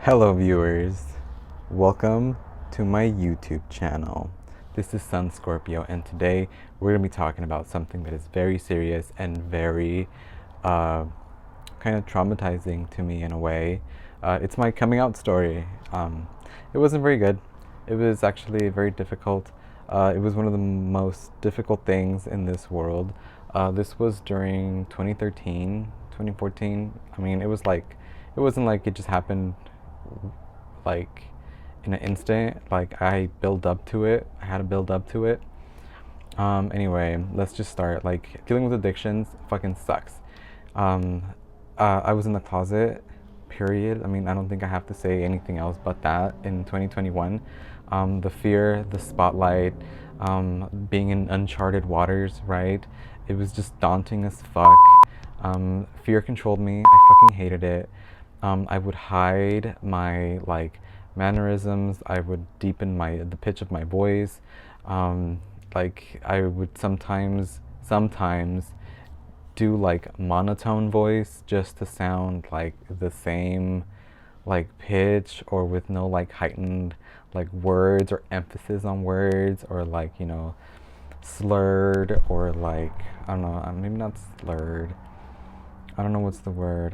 Hello viewers, welcome to my YouTube channel. This is Sun Scorpio, and today we're going to be talking about something that is very serious and very kind of traumatizing to me in a way. It's my coming out story. It wasn't very good. It was actually very difficult. It was one of the most difficult things in this world. This was during 2013, 2014. I mean, it wasn't like it just happened like in an instant. Like I build up to it. I had to build up to it. Anyway, let's just start. Like dealing with addictions fucking sucks. Um, I was in the closet, period. I mean, I don't think I have to say anything else but that in 2021. The fear, the spotlight, being in uncharted waters, right? It was just daunting as fuck. Fear controlled me. I fucking hated it. I would hide my mannerisms. I would deepen the pitch of my voice. Like I would sometimes do like monotone voice just to sound like the same like pitch, or with no like heightened like words or emphasis on words, or slurred, or like I don't know, maybe not slurred. I don't know what's the word.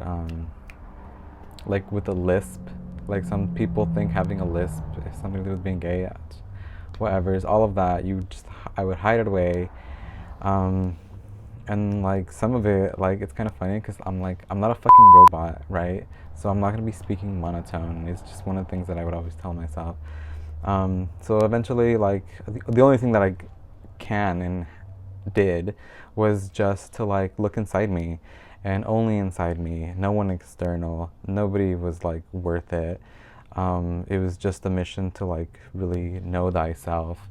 Like with a lisp. Like some people think having a lisp is something to do with being gay. Whatever, is all of that. I would hide it away. And like some of it, like it's kind of funny because I'm not a fucking robot, right? So I'm not gonna be speaking monotone. It's just one of the things that I would always tell myself. So eventually, like the only thing that I can and did was just to like look inside me, and only inside me. No one external. Nobody was like worth it. It was just a mission to like really know thyself.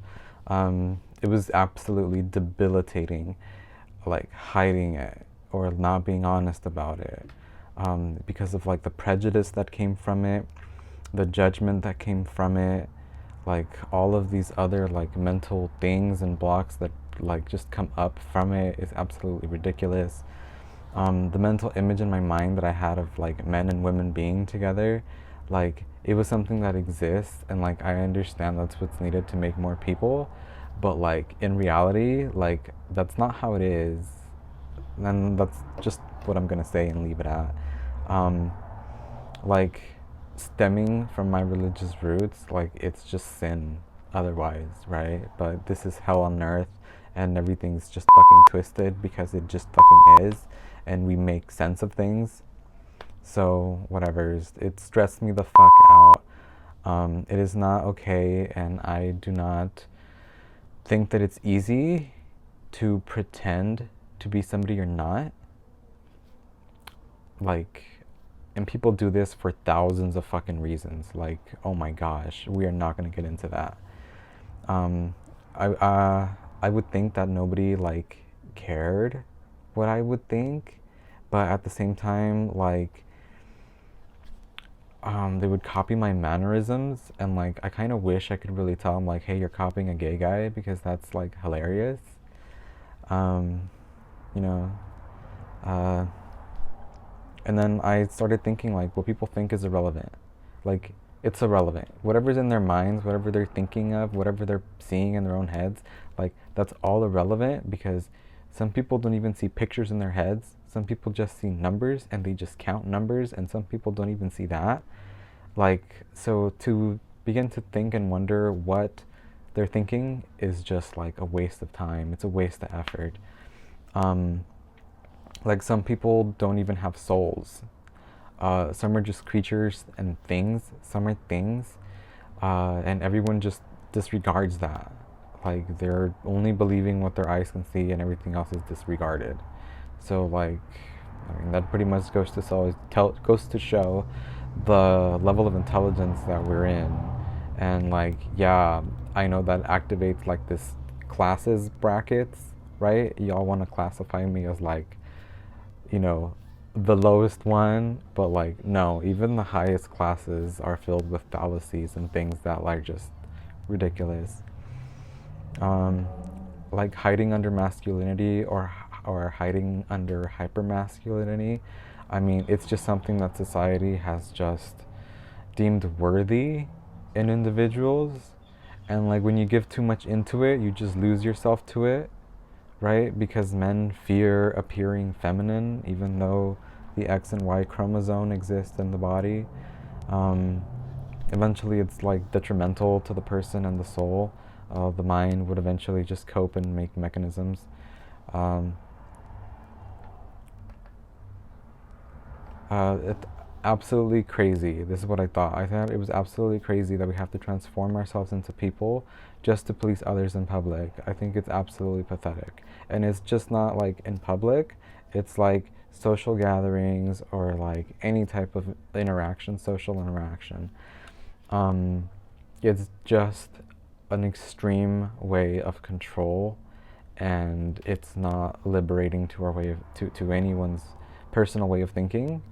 It was absolutely debilitating, like hiding it or not being honest about it, because of like the prejudice that came from it, the judgment that came from it, like all of these other like mental things and blocks that like just come up from it is absolutely ridiculous. The mental image in my mind that I had of like men and women being together, like it was something that exists, and like I understand that's what's needed to make more people, but like in reality, like that's not how it is, and that's just what I'm gonna say and leave it at. Um, like stemming from my religious roots, like it's just sin otherwise, right? But this is hell on earth, and everything's just fucking twisted because it just fucking is, and we make sense of things. So whatever, it stressed me the fuck out. It is not okay, and I do not think that it's easy to pretend to be somebody you're not. Like, and people do this for thousands of fucking reasons. Like, oh my gosh, we are not gonna get into that. Um, I would think that nobody like cared what I would think, but at the same time, like, they would copy my mannerisms, and like I kind of wish I could really tell them like, hey, you're copying a gay guy, because that's like hilarious. Um, you know, uh, and then I started thinking like what people think is irrelevant. Like it's irrelevant. Whatever's in their minds, whatever they're thinking of, whatever they're seeing in their own heads, like that's all irrelevant, because some people don't even see pictures in their heads. Some people just see numbers and they just count numbers, and some people don't even see that. Like, so to begin to think and wonder what they're thinking is just like a waste of time. It's a waste of effort. Um, like some people don't even have souls. Some are just creatures and things. Some are things, and everyone just disregards that. Like they're only believing what their eyes can see, and everything else is disregarded. So like, I mean, that pretty much goes to show the level of intelligence that we're in, and like, yeah, I know that activates like this classes brackets, right? Y'all want to classify me as like, you know, the lowest one, but like no, even the highest classes are filled with fallacies and things that like just ridiculous. um like hiding under masculinity, or hiding under hypermasculinity, I mean, it's just something that society has just deemed worthy in individuals, and like when you give too much into it, you just lose yourself to it, right? Because men fear appearing feminine, even though the X and Y chromosome exists in the body. Eventually it's like detrimental to the person and the soul. The mind would eventually just cope and make mechanisms. It's absolutely crazy. This is what I thought. I thought it was absolutely crazy that we have to transform ourselves into people just to please others in public. I think it's absolutely pathetic. And it's just not like in public, it's like social gatherings or like any type of interaction, social interaction. It's just an extreme way of control, and it's not liberating to our way of to anyone's personal way of thinking.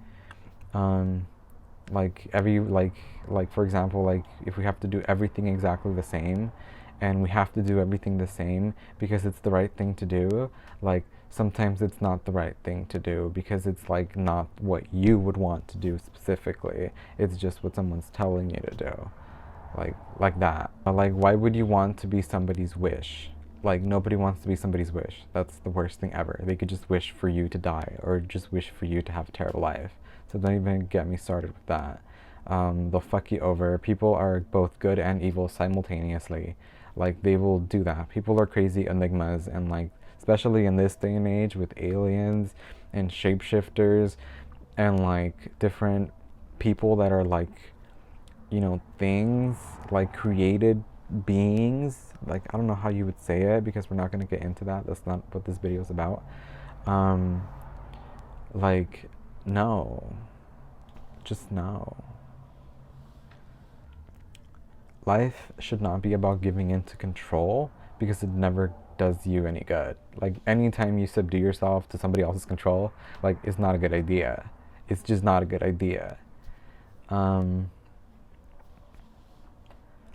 Like for example, like if we have to do everything exactly the same, and we have to do everything the same because it's the right thing to do, like sometimes it's not the right thing to do because it's like not what you would want to do specifically. It's just what someone's telling you to do, like that. Like, why would you want to be somebody's wish? Like, nobody wants to be somebody's wish. That's the worst thing ever. They could just wish for you to die or just wish for you to have a terrible life. So don't even get me started with that. They'll fuck you over. People are both good and evil simultaneously. Like, they will do that. People are crazy enigmas, and like, especially in this day and age with aliens and shapeshifters and like different people that are like, you know, things, like created beings. Like, I don't know how you would say it because we're not going to get into that. That's not what this video is about. Like, no. Just no. Life should not be about giving in to control because it never does you any good. Like, anytime you subdue yourself to somebody else's control, like, it's not a good idea. It's just not a good idea.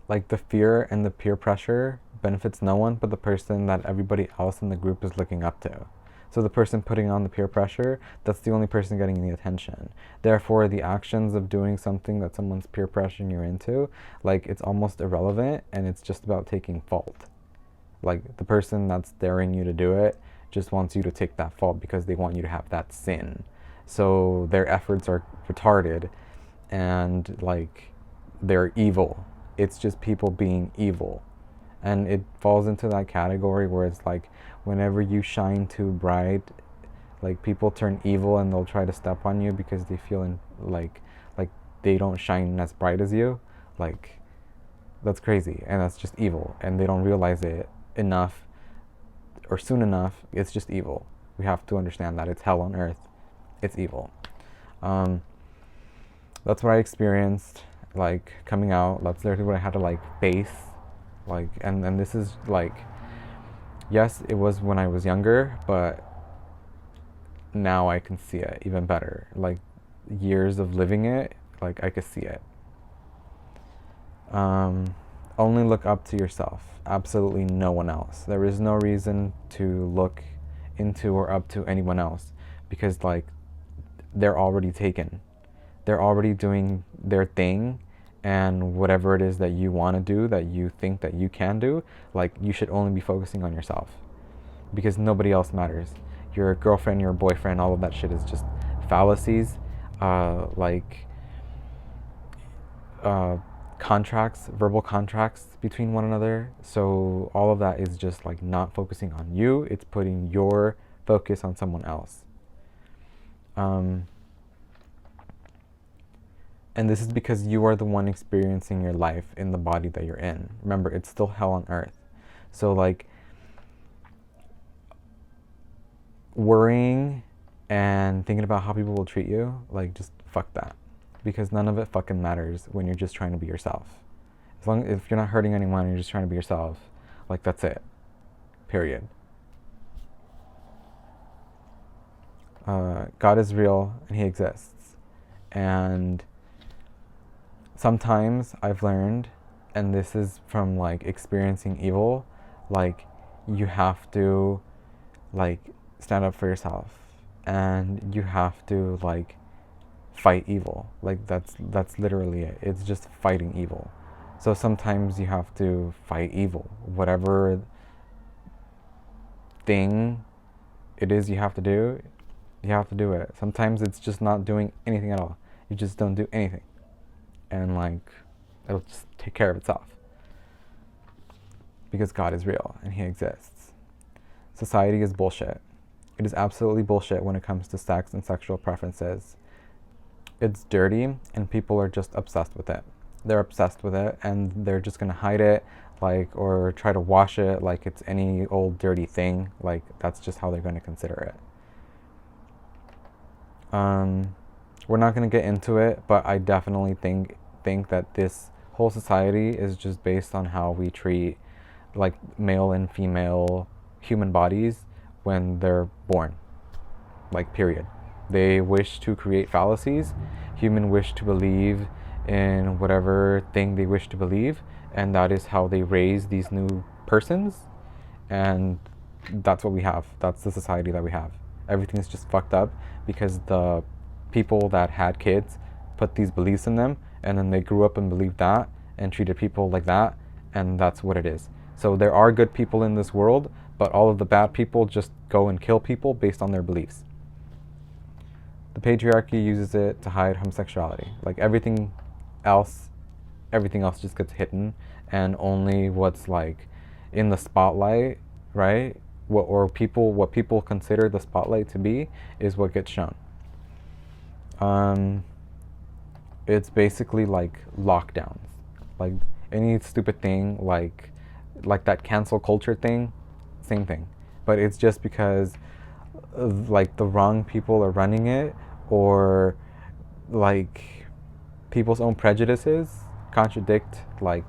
Like, the fear and the peer pressure benefits no one but the person that everybody else in the group is looking up to. So the person putting on the peer pressure, that's the only person getting the attention. Therefore, the actions of doing something that someone's peer pressuring you into, like, it's almost irrelevant, and it's just about taking fault. Like, the person that's daring you to do it just wants you to take that fault because they want you to have that sin. So their efforts are retarded, and like, they're evil. It's just people being evil. And it falls into that category where it's like, whenever you shine too bright, like, people turn evil and they'll try to step on you because they feel like they don't shine as bright as you. Like, that's crazy, and that's just evil, and they don't realize it enough or soon enough. It's just evil. We have to understand that it's hell on earth. It's evil. That's what I experienced, like, coming out. That's literally what I had to like face. Like, and this is like, yes, it was when I was younger, but now I can see it even better. Like, years of living it, like, I could see it. Only look up to yourself. Absolutely no one else. There is no reason to look into or up to anyone else because, like, they're already taken. They're already doing their thing, and whatever it is that you want to do, that you think that you can do, like, you should only be focusing on yourself because nobody else matters. Your girlfriend, your boyfriend, all of that shit is just fallacies. Contracts, verbal contracts between one another. So all of that is just like not focusing on you. It's putting your focus on someone else. And this is because you are the one experiencing your life in the body that you're in. Remember, it's still hell on earth. So like, worrying and thinking about how people will treat you, like, just fuck that. Because none of it fucking matters when you're just trying to be yourself. As long as if you're not hurting anyone and you're just trying to be yourself, like, that's it. Period. God is real and he exists. And sometimes I've learned, and this is from like experiencing evil, like, you have to like stand up for yourself, and you have to like fight evil. Like that's literally it. It's just fighting evil. So sometimes you have to fight evil, whatever thing it is you have to do. You have to do it. Sometimes it's just not doing anything at all. You just don't do anything, and like it'll just take care of itself. Because God is real and He exists. Society is bullshit. It is absolutely bullshit when it comes to sex and sexual preferences. It's dirty and people are just obsessed with it. They're obsessed with it and they're just gonna hide it, like, or try to wash it like it's any old dirty thing. Like, that's just how they're gonna consider it. We're not gonna get into it, but I definitely think that this whole society is just based on how we treat like male and female human bodies when they're born. Like, period. They wish to create fallacies. Human wish to believe in whatever thing they wish to believe, and that is how they raise these new persons. And that's what we have. That's the society that we have. Everything's just fucked up because the people that had kids put these beliefs in them, and then they grew up and believed that and treated people like that, and that's what it is. So there are good people in this world, but all of the bad people just go and kill people based on their beliefs. The patriarchy uses it to hide homosexuality. Like, everything else just gets hidden, and only what's like in the spotlight, right? What people consider the spotlight to be is what gets shown. It's basically like lockdowns. Like, any stupid thing, like that cancel culture thing, same thing. But it's just because like the wrong people are running it, or like people's own prejudices contradict like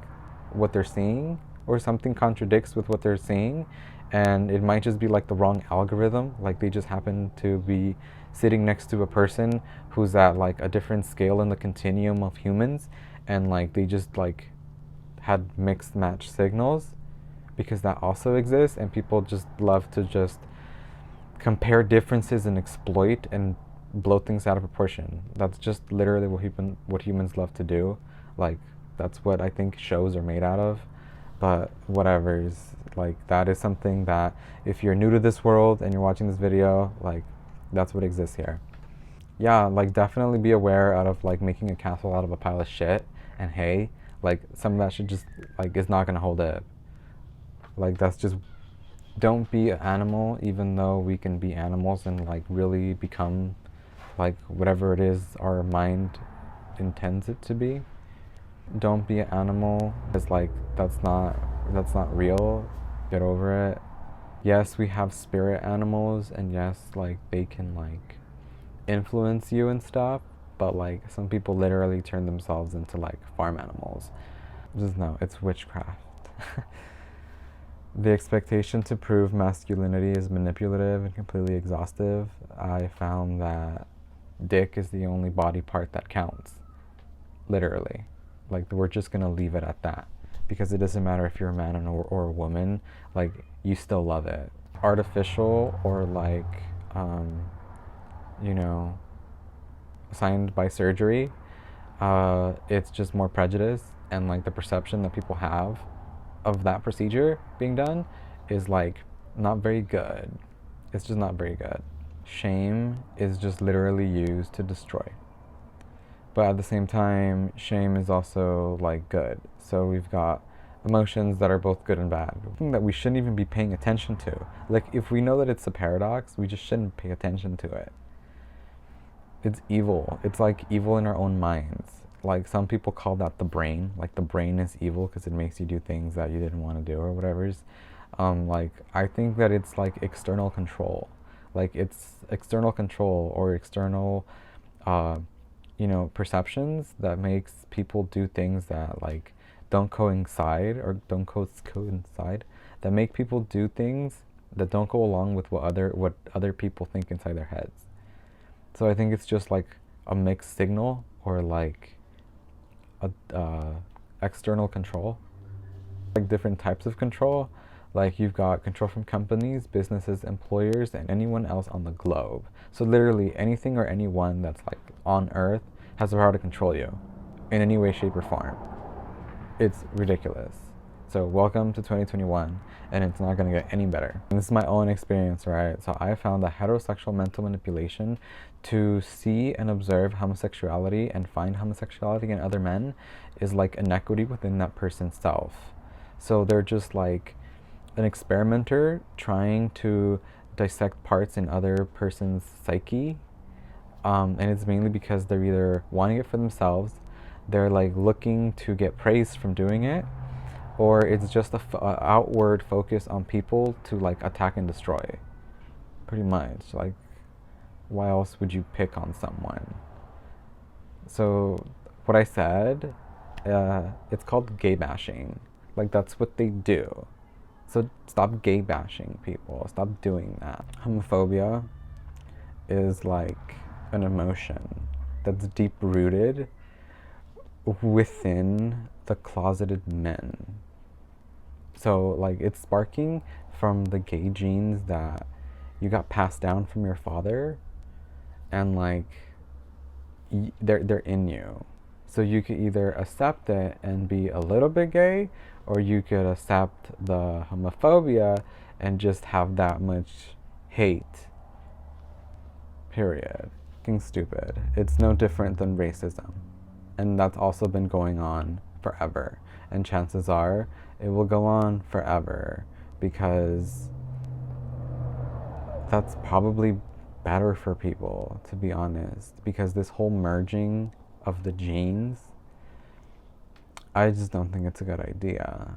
what they're seeing, or something contradicts with what they're seeing, and it might just be like the wrong algorithm. Like, they just happen to be sitting next to a person who's at like a different scale in the continuum of humans, and like they just like had mixed match signals, because that also exists, and people just love to just compare differences and exploit and blow things out of proportion. That's just literally what humans love to do. Like, that's what I think shows are made out of. But whatever, like, that is something that if you're new to this world and you're watching this video, like, that's what exists here. Yeah, like, definitely be aware out of like making a castle out of a pile of shit and hay. Like, some of that should just like is not gonna hold up. Like, that's just, don't be an animal, even though we can be animals and like really become like whatever it is our mind intends it to be. Don't be an animal. It's like that's not real. Get over it. Yes, we have spirit animals, and yes, like they can like influence you and stuff, but like some people literally turn themselves into like farm animals. Just know it's witchcraft. The expectation to prove masculinity is manipulative and completely exhaustive. I found that dick is the only body part that counts. Literally. Like, we're just gonna leave it at that. Because it doesn't matter if you're a man or a woman, like, you still love it. Artificial or like, assigned by surgery, it's just more prejudice, and like the perception that people have of that procedure being done is like not very good. It's just not very good. Shame is just literally used to destroy. But at the same time, shame is also like good. So we've got emotions that are both good and bad. Something that we shouldn't even be paying attention to. Like, if we know that it's a paradox, we just shouldn't pay attention to it. It's evil. It's like evil in our own minds. Like, some people call that the brain. Like, the brain is evil because it makes you do things that you didn't want to do or whatever. Like, I think that it's like external control. Like, it's external control or external, perceptions that makes people do things that like don't coincide, that make people do things that don't go along with what other people think inside their heads. So I think it's just like a mixed signal, or like a external control, like different types of control. Like, you've got control from companies, businesses, employers, and anyone else on the globe. So literally anything or anyone that's like on Earth has the power to control you in any way, shape, or form. It's ridiculous. So welcome to 2021, and it's not going to get any better. And this is my own experience, right? So I found that heterosexual mental manipulation to see and observe homosexuality and find homosexuality in other men is like inequity within that person's self. So they're just like an experimenter trying to dissect parts in other person's psyche, and it's mainly because they're either wanting it for themselves, they're like looking to get praise from doing it, or it's just a outward focus on people to like attack and destroy. Pretty much, like, why else would you pick on someone? So what I said, it's called gay bashing. Like, that's what they do. So stop gay bashing people. Stop doing that. Homophobia is like an emotion that's deep rooted within the closeted men. So like, it's sparking from the gay genes that you got passed down from your father, and like they're in you. So you could either accept it and be a little bit gay, or you could accept the homophobia and just have that much hate. Period. Fucking stupid. It's no different than racism. And that's also been going on forever. And chances are it will go on forever, because that's probably better for people, to be honest. Because this whole merging of the genes, I just don't think it's a good idea.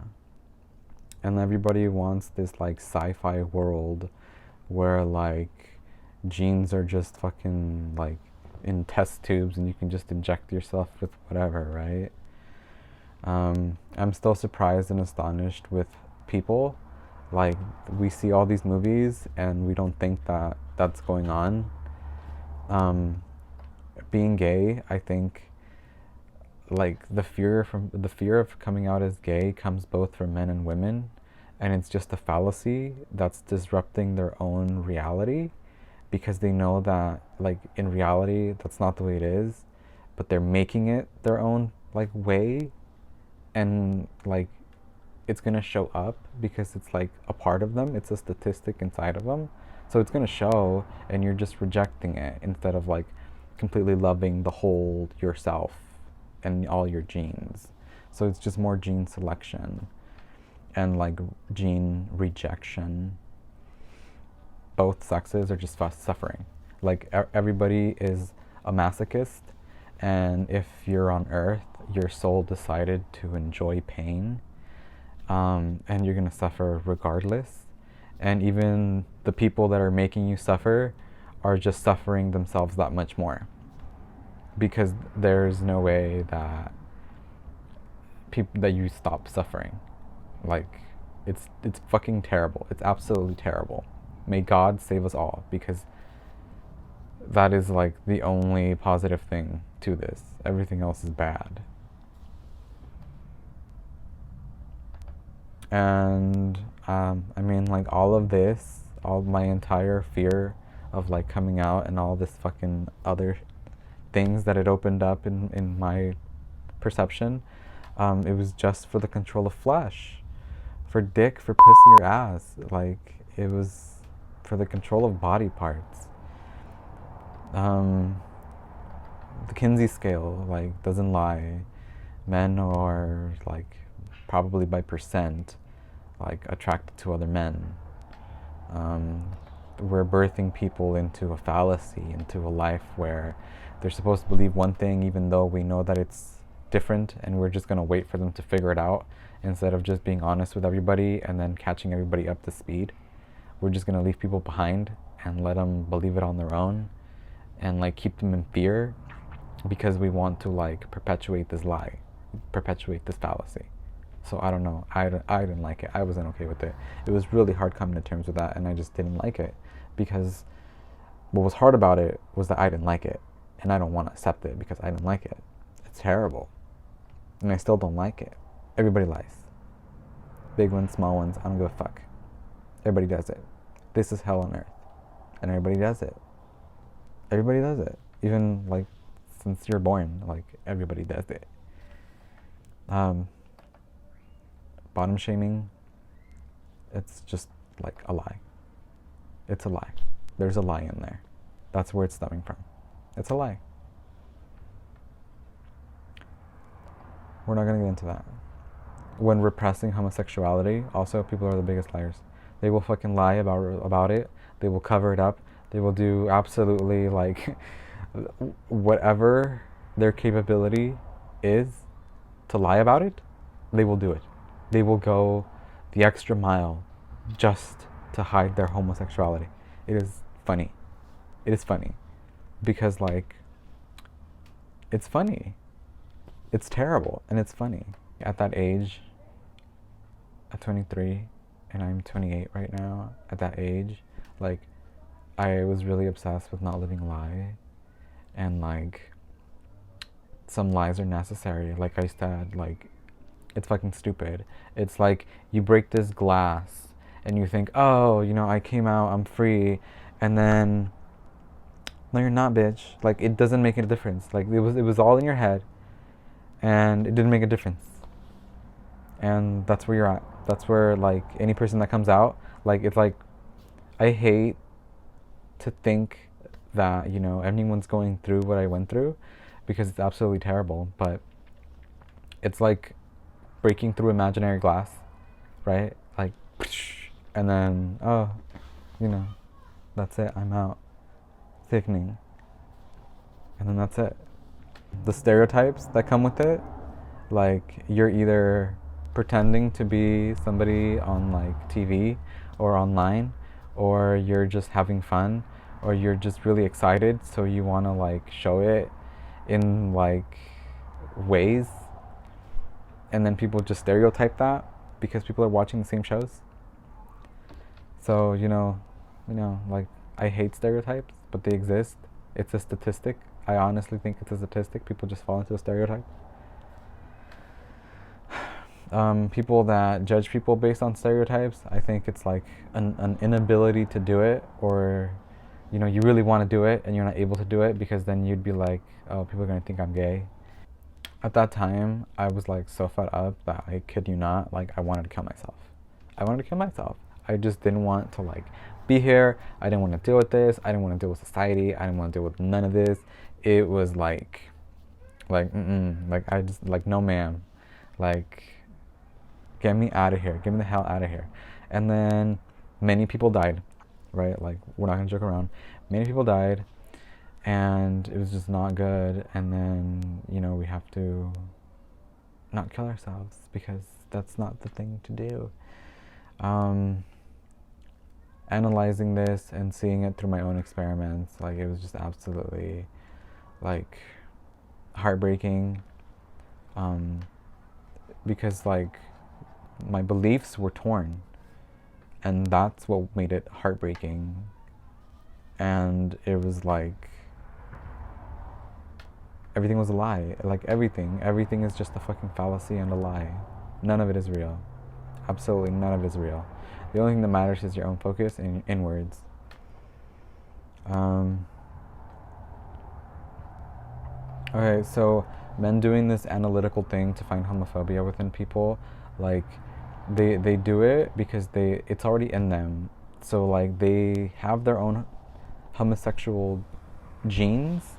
And everybody wants this like sci-fi world where like genes are just fucking like in test tubes and you can just inject yourself with whatever, right? I'm still surprised and astonished with people. Like, we see all these movies and we don't think that that's going on. Being gay, I think, like the fear of coming out as gay comes both from men and women, and it's just a fallacy that's disrupting their own reality, because they know that like in reality that's not the way it is, but they're making it their own like way, and like it's gonna show up because it's like a part of them, it's a statistic inside of them, so it's gonna show, and you're just rejecting it instead of like completely loving the whole yourself and all your genes. So it's just more gene selection and like gene rejection. Both sexes are just suffering. Like everybody is a masochist, and if you're on Earth, your soul decided to enjoy pain, and you're gonna suffer regardless. And even the people that are making you suffer are just suffering themselves that much more, because there's no way that that you stop suffering. Like, it's fucking terrible. It's absolutely terrible. May God save us all, because that is like the only positive thing to this. Everything else is bad. And I mean, like, all of this, all my entire fear of like coming out and all this fucking other things that it opened up in my perception, it was just for the control of flesh, for dick, for pussy or ass. Like, it was for the control of body parts. The Kinsey scale like doesn't lie. Men are like probably by percent like attracted to other men. We're birthing people into a fallacy, into a life where they're supposed to believe one thing even though we know that it's different, and we're just going to wait for them to figure it out instead of just being honest with everybody and then catching everybody up to speed. We're just going to leave people behind and let them believe it on their own, and like keep them in fear, because we want to like perpetuate this lie, perpetuate this fallacy. So I don't know. I didn't like it. I wasn't okay with it. It was really hard coming to terms with that, and I just didn't like it, because what was hard about it was that I didn't like it, and I don't want to accept it because I didn't like it. It's terrible, and I still don't like it. Everybody lies. Big ones, small ones, I don't give a fuck. Everybody does it. This is hell on earth. And everybody does it. Everybody does it. Even, like, since you're born, like, everybody does it. Bottom shaming, it's just, like, a lie. It's a lie. There's a lie in there. That's where it's stemming from. It's a lie. We're not going to get into that. When repressing homosexuality, also, people are the biggest liars. They will fucking lie about it. They will cover it up. They will do absolutely, like, whatever their capability is to lie about it, they will do it. They will go the extra mile just to hide their homosexuality. It is funny. It is funny. Because, like, it's funny. It's terrible, and it's funny. At that age, at 23, and I'm 28 right now, at that age, like, I was really obsessed with not living a lie. And, like, some lies are necessary. Like I said, like, it's fucking stupid. It's like you break this glass and you think, oh, you know, I came out, I'm free. And then, no, you're not, bitch. Like, it doesn't make a difference. Like, it was all in your head. And it didn't make a difference. And that's where you're at. That's where, like, any person that comes out, like, it's like, I hate to think that, you know, anyone's going through what I went through, because it's absolutely terrible. But it's like breaking through imaginary glass, right? Like, and then, oh, you know, that's it, I'm out. Sickening. And then that's it. The stereotypes that come with it, like, you're either pretending to be somebody on, like, TV or online, or you're just having fun, or you're just really excited, so you want to, like, show it in, like, ways, and then people just stereotype that because people are watching the same shows. So, you know, like, I hate stereotypes, but they exist. It's a statistic. I honestly think it's a statistic. People just fall into a stereotype. People that judge people based on stereotypes, I think it's like an inability to do it, or, you know, you really want to do it and you're not able to do it, because then you'd be like, oh, people are going to think I'm gay. At that time, I was, like, so fed up that, I kid you not, like, I wanted to kill myself. I just didn't want to, like, be here. I didn't want to deal with this. I didn't want to deal with society. I didn't want to deal with none of this. It was like, like, I just, like, no ma'am. Like, get me out of here. Get me the hell out of here. And then many people died, right? Like, we're not going to joke around. Many people died, and it was just not good. And then, you know, we have to not kill ourselves, because that's not the thing to do. Analyzing this and seeing it through my own experiments, like, it was just absolutely, like, heartbreaking, because, like, my beliefs were torn, and that's what made it heartbreaking. And it was like everything was a lie. Like, everything is just a fucking fallacy and a lie. None of it is real. Absolutely none of it is real. The only thing that matters is your own focus and inwards. Okay, so men doing this analytical thing to find homophobia within people, like, they do it because it's already in them. So, like, they have their own homosexual genes,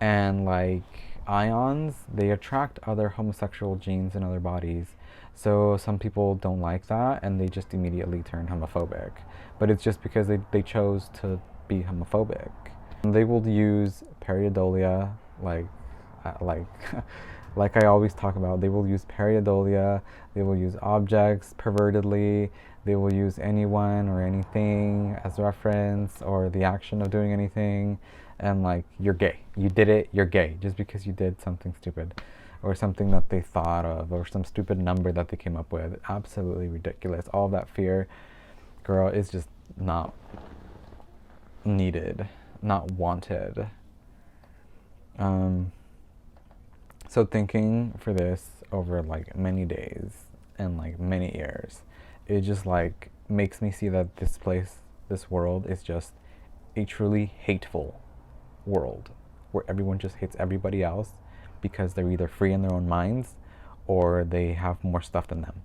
and, like, ions, they attract other homosexual genes in other bodies. So some people don't like that, and they just immediately turn homophobic. But it's just because they chose to be homophobic. They will use pareidolia, like like I always talk about. They will use pareidolia. They will use objects pervertedly. They will use anyone or anything as reference, or the action of doing anything. And, like, you're gay. You did it, you're gay. Just because you did something stupid, or something that they thought of, or some stupid number that they came up with. Absolutely ridiculous. All that fear, girl, is just not needed, not wanted. So thinking for this over, like, many days and, like, many years, it just, like, makes me see that this place, this world, is just a truly hateful world where everyone just hates everybody else because they're either free in their own minds or they have more stuff than them,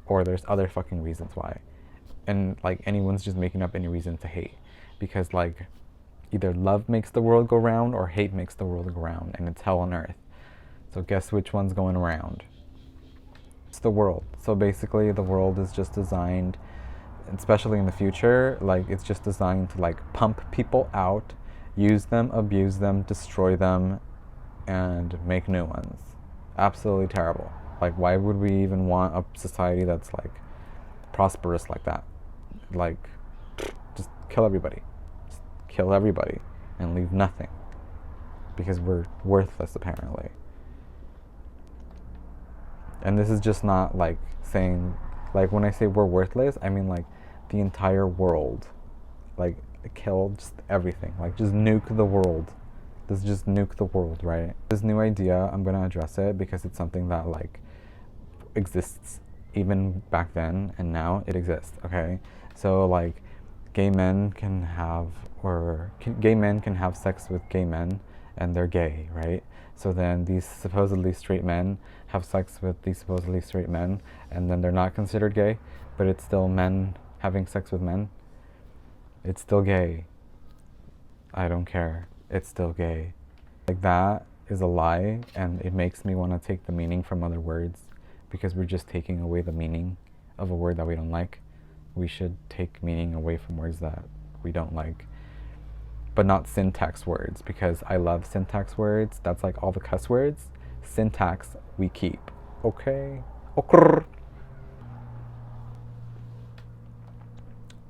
or there's other fucking reasons why. And like anyone's just making up any reason to hate, because like either love makes the world go round or hate makes the world go round, and it's hell on earth. So guess which one's going around? It's the world. So basically the world is just designed, especially in the future, like it's just designed to like pump people out, use them, abuse them, destroy them, and make new ones. Absolutely terrible. Like, why would we even want a society that's like prosperous like that? Like, just kill everybody. Just kill everybody and leave nothing. Because we're worthless, apparently. And this is just not like saying, like when I say we're worthless, I mean like the entire world. Like, kill just everything. Like, just nuke the world. Let's just nuke the world, right? This new idea, I'm gonna address it because it's something that like exists even back then, and now it exists, okay? So like gay men can have sex with gay men, and they're gay, right? So then these supposedly straight men have sex with these supposedly straight men, and then they're not considered gay, but it's still men having sex with men. It's still gay. I don't care. It's still gay. Like, that is a lie, and it makes me want to take the meaning from other words, because we're just taking away the meaning of a word that we don't like. We should take meaning away from words that we don't like, but not syntax words, because I love syntax words. That's like all the cuss words. Syntax we keep. Okay? Okay.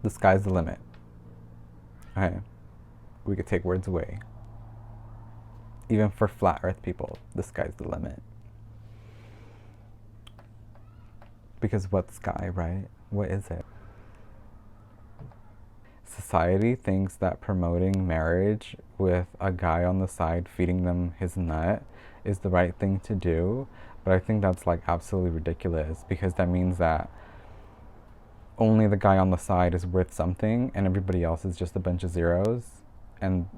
The sky's the limit. Okay? We could take words away. Even for flat earth people, the sky's the limit. Because what sky, right? What is it? Society thinks that promoting marriage with a guy on the side feeding them his nut is the right thing to do, but I think that's like absolutely ridiculous, because that means that only the guy on the side is worth something and everybody else is just a bunch of zeros, and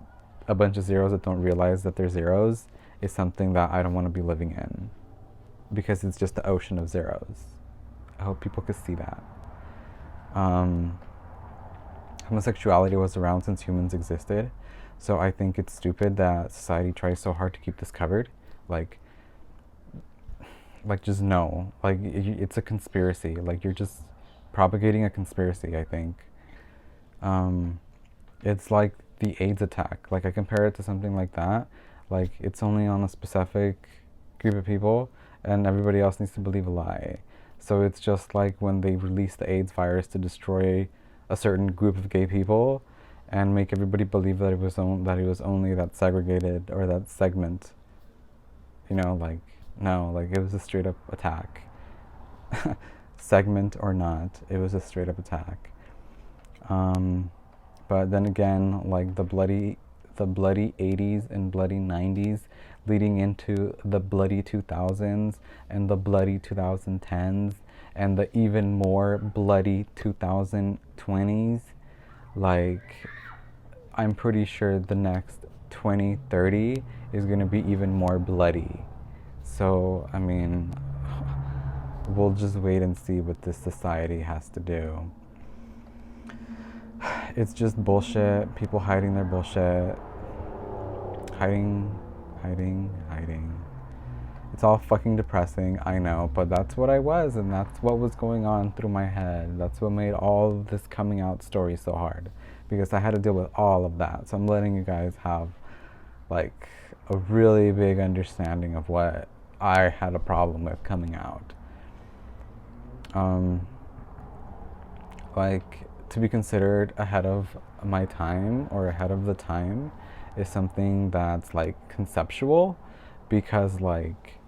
a bunch of zeros that don't realize that they're zeros is something that I don't want to be living in, because it's just the ocean of zeros. I hope people could see that. Homosexuality was around since humans existed, so I think it's stupid that society tries so hard to keep this covered. Like just no. Like, it's a conspiracy. Like, you're just propagating a conspiracy, I think. It's like the AIDS attack. Like, I compare it to something like that. Like, it's only on a specific group of people, and everybody else needs to believe a lie. So it's just like when they released the AIDS virus to destroy a certain group of gay people and make everybody believe that it was only that segregated or that segment. You know, like, no, like, it was a straight up attack. Segment or not, it was a straight up attack. But then again, like, the bloody 80s and bloody 90s leading into the bloody 2000s and the bloody 2010s and the even more bloody 2020s, like, I'm pretty sure the next 2030 is going to be even more bloody. So, I mean, we'll just wait and see what this society has to do. It's just bullshit. People hiding their bullshit. Hiding. It's all fucking depressing, I know, but that's what I was, and that's what was going on through my head. That's what made all of this coming out story so hard, because I had to deal with all of that. So I'm letting you guys have, like, a really big understanding of what I had a problem with coming out. Like, to be considered ahead of my time or ahead of the time is something that's like conceptual, because like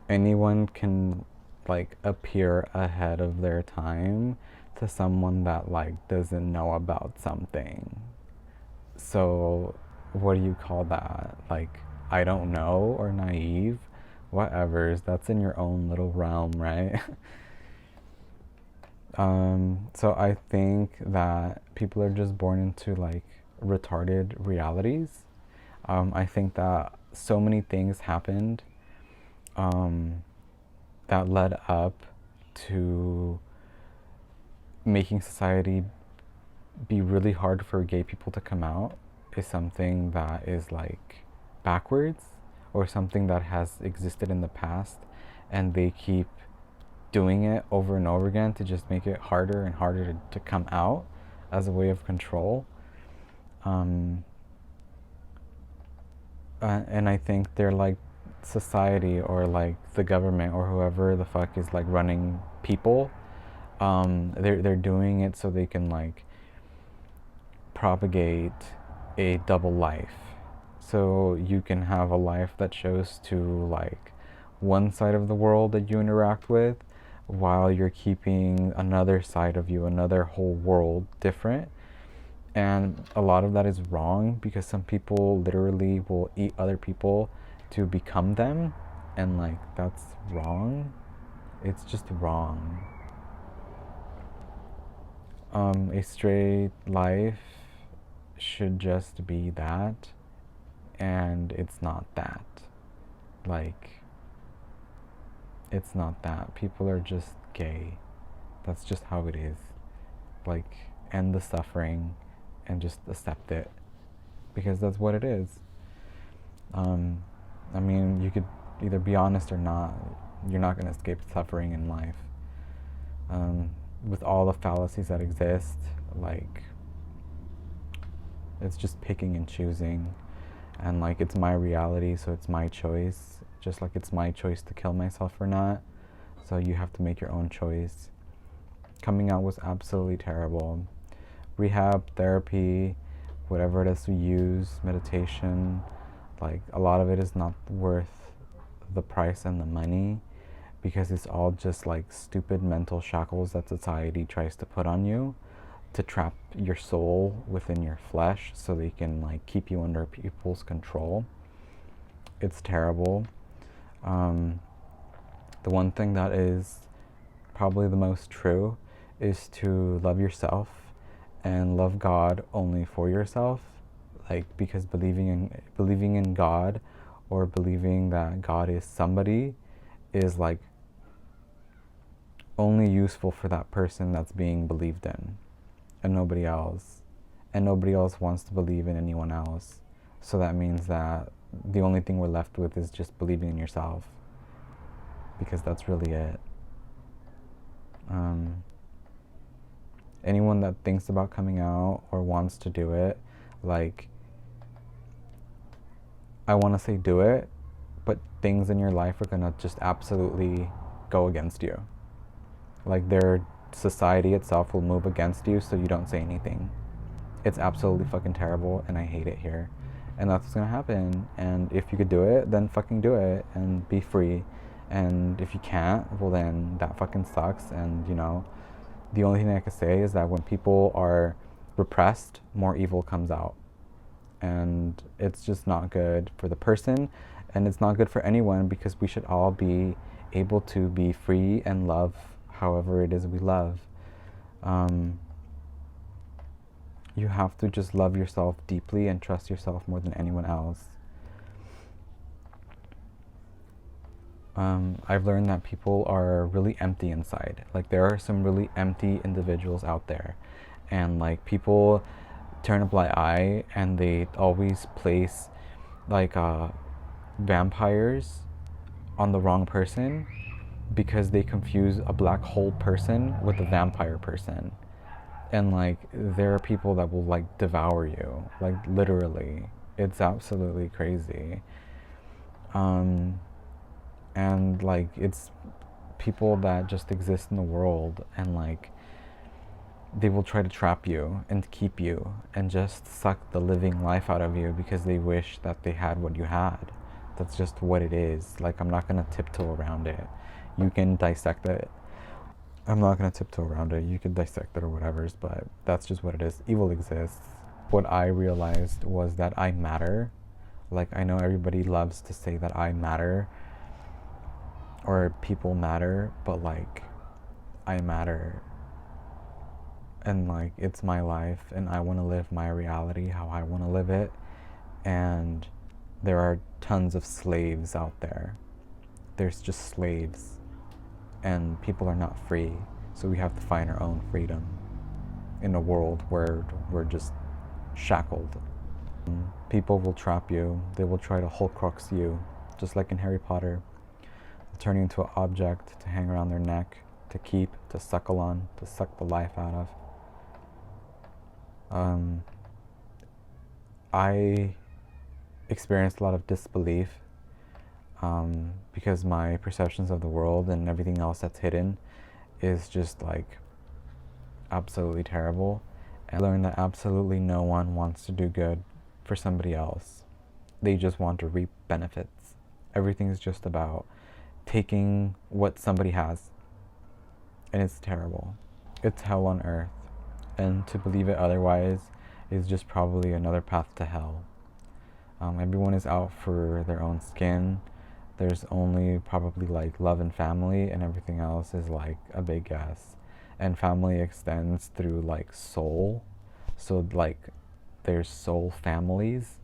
anyone can like appear ahead of their time to someone that like doesn't know about something. So what do you call that? Like, I don't know, or naive? Whatever, that's in your own little realm, right? So I think that people are just born into like retarded realities. I think that so many things happened um, that led up to making society be really hard for gay people to come out is something that is like backwards, or something that has existed in the past, and they keep doing it over and over again to just make it harder and harder to come out as a way of control. Um, and I think they're like society, or like the government, or whoever the fuck is like running people. They're doing it so they can like propagate a double life. So you can have a life that shows to like one side of the world that you interact with, while you're keeping another side of you, another whole world different. And a lot of that is wrong, because some people literally will eat other people to become them, and like that's wrong. It's just wrong. A straight life should just be that, and it's not that. Like, it's not that. People are just gay. That's just how it is. Like, end the suffering and just accept it, because that's what it is. Um, I mean, you could either be honest or not. You're not going to escape suffering in life. With all the fallacies that exist, like, it's just picking and choosing. And like, it's my reality, so it's my choice. Just like it's my choice to kill myself or not. So you have to make your own choice. Coming out was absolutely terrible. Rehab, therapy, whatever it is we use, meditation, like a lot of it is not worth the price and the money, because it's all just like stupid mental shackles that society tries to put on you to trap your soul within your flesh so they can like keep you under people's control. It's terrible. The one thing that is probably the most true is to love yourself and love God only for yourself. Like, because believing in God, or believing that God is somebody, is like only useful for that person that's being believed in, and nobody else. And nobody else wants to believe in anyone else. So that means that the only thing we're left with is just believing in yourself, because that's really it. Anyone that thinks about coming out or wants to do it, like, I want to say do it, but things in your life are gonna just absolutely go against you. Like, their society itself will move against you, so you don't say anything. It's absolutely fucking terrible, and I hate it here. And that's what's gonna happen. And if you could do it, then fucking do it and be free. And if you can't, well, then that fucking sucks. And, you know, the only thing I can say is that when people are repressed, more evil comes out. And it's just not good for the person, and it's not good for anyone, because we should all be able to be free and love however it is we love. You have to just love yourself deeply and trust yourself more than anyone else. I've learned that people are really empty inside. Like, there are some really empty individuals out there, and like, people turn a blind eye, and they always place like vampires on the wrong person, because they confuse a black hole person with a vampire person. And like, there are people that will like devour you, like literally. It's absolutely crazy. And like, it's people that just exist in the world, and like, they will try to trap you and keep you and just suck the living life out of you, because they wish that they had what you had. That's just what it is. Like, I'm not gonna tiptoe around it. You can dissect it. I'm not gonna tiptoe around it. You can dissect it or whatever's, but that's just what it is. Evil exists. What I realized was that I matter. Like, I know everybody loves to say that I matter, or people matter, but like, I matter. and like it's my life and I want to live my reality how I want to live it, and there are tons of slaves out there. There's just slaves, and people are not free, so we have to find our own freedom in a world where we're just shackled. People will trap you, they will try to Horcrux you, just like in Harry Potter. They'll turn you into an object to hang around their neck, to keep, to suckle on, to suck the life out of. I experienced a lot of disbelief because my perceptions of the world and everything else that's hidden is just like absolutely terrible. And I learned that absolutely no one wants to do good for somebody else. They just want to reap benefits. Everything is just about taking what somebody has, and it's terrible. It's hell on earth, and to believe it otherwise is just probably another path to hell. Everyone is out for their own skin. There's only probably like love and family, and everything else is like a big guess. And family extends through like soul. So like there's soul families,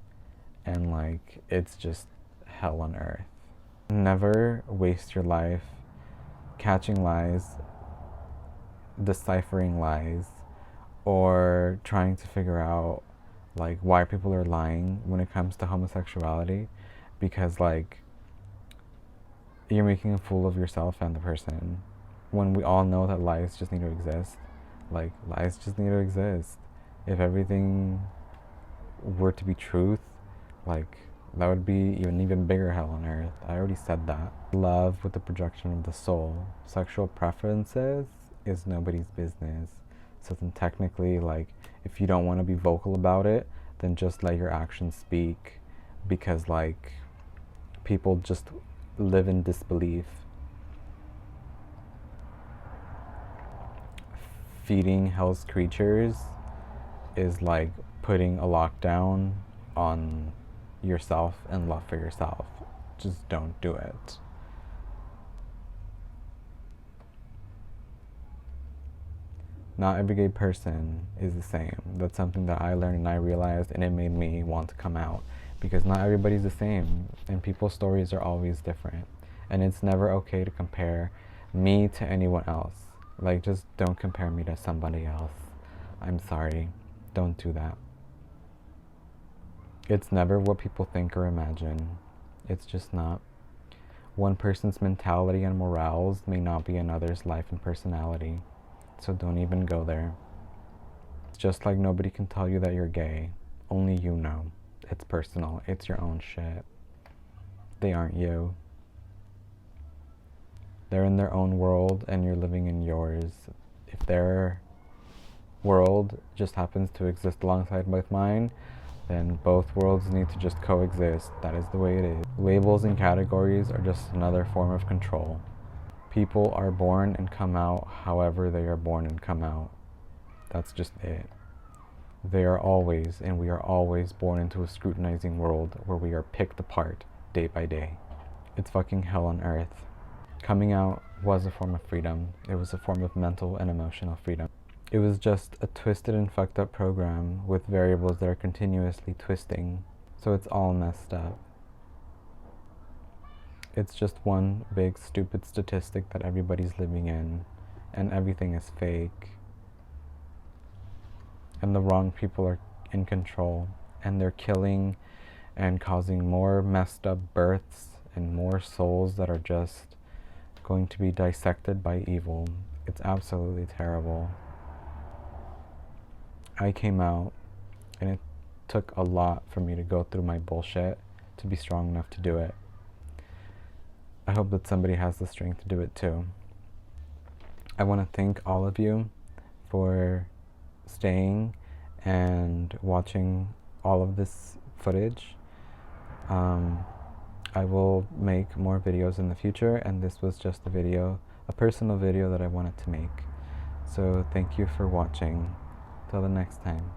and like it's just hell on earth. Never waste your life catching lies, deciphering lies, or trying to figure out like why people are lying when it comes to homosexuality, because like you're making a fool of yourself and the person, when we all know that lies just need to exist. Like lies just need to exist. If everything were to be truth, like that would be even bigger hell on earth. I already said that. Love with the projection of the soul. Sexual preferences is nobody's business. So then technically, like, if you don't want to be vocal about it, then just let your actions speak, because like people just live in disbelief. Feeding hell's creatures is like putting a lockdown on yourself and love for yourself. Just don't do it. Not every gay person is the same. That's something that I learned and I realized, and it made me want to come out, because not everybody's the same, and people's stories are always different, and it's never okay to compare me to anyone else. Like, just don't compare me to somebody else. I'm sorry. Don't do that. It's never what people think or imagine. It's just not. One person's mentality and morals may not be another's life and personality. So don't even go there. It's just like nobody can tell you that you're gay. Only you know. It's personal. It's your own shit. They aren't you. They're in their own world and you're living in yours. If their world just happens to exist alongside with mine, then both worlds need to just coexist. That is the way it is. Labels and categories are just another form of control. People are born and come out however they are born and come out. That's just it. They are always, and we are always born into a scrutinizing world where we are picked apart day by day. It's fucking hell on earth. Coming out was a form of freedom. It was a form of mental and emotional freedom. It was just a twisted and fucked up program with variables that are continuously twisting, so it's all messed up. It's just one big stupid statistic that everybody's living in, and everything is fake. And the wrong people are in control, and they're killing and causing more messed up births and more souls that are just going to be dissected by evil. It's absolutely terrible. I came out, and it took a lot for me to go through my bullshit to be strong enough to do it. I hope that somebody has the strength to do it too. I want to thank all of you for staying and watching all of this footage. I will make more videos in the future, and this was just a video, a personal video that I wanted to make. So thank you for watching. Till the next time.